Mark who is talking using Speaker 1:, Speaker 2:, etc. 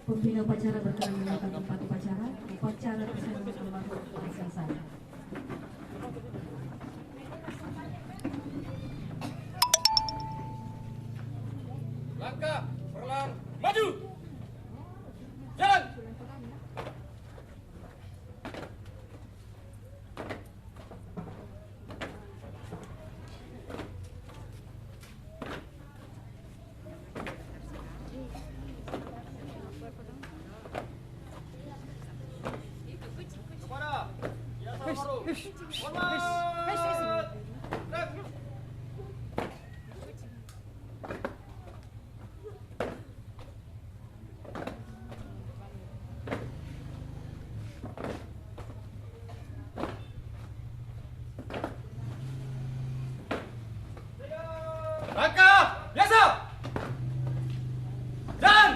Speaker 1: Pembina upacara berkenan meninggalkan tempat upacara. Upacara tersebut berlaku selesai.
Speaker 2: Langkah perlahan maju. Jalan. Kepada Yasa Maru. Hormat. Langkah biasa. Jalan.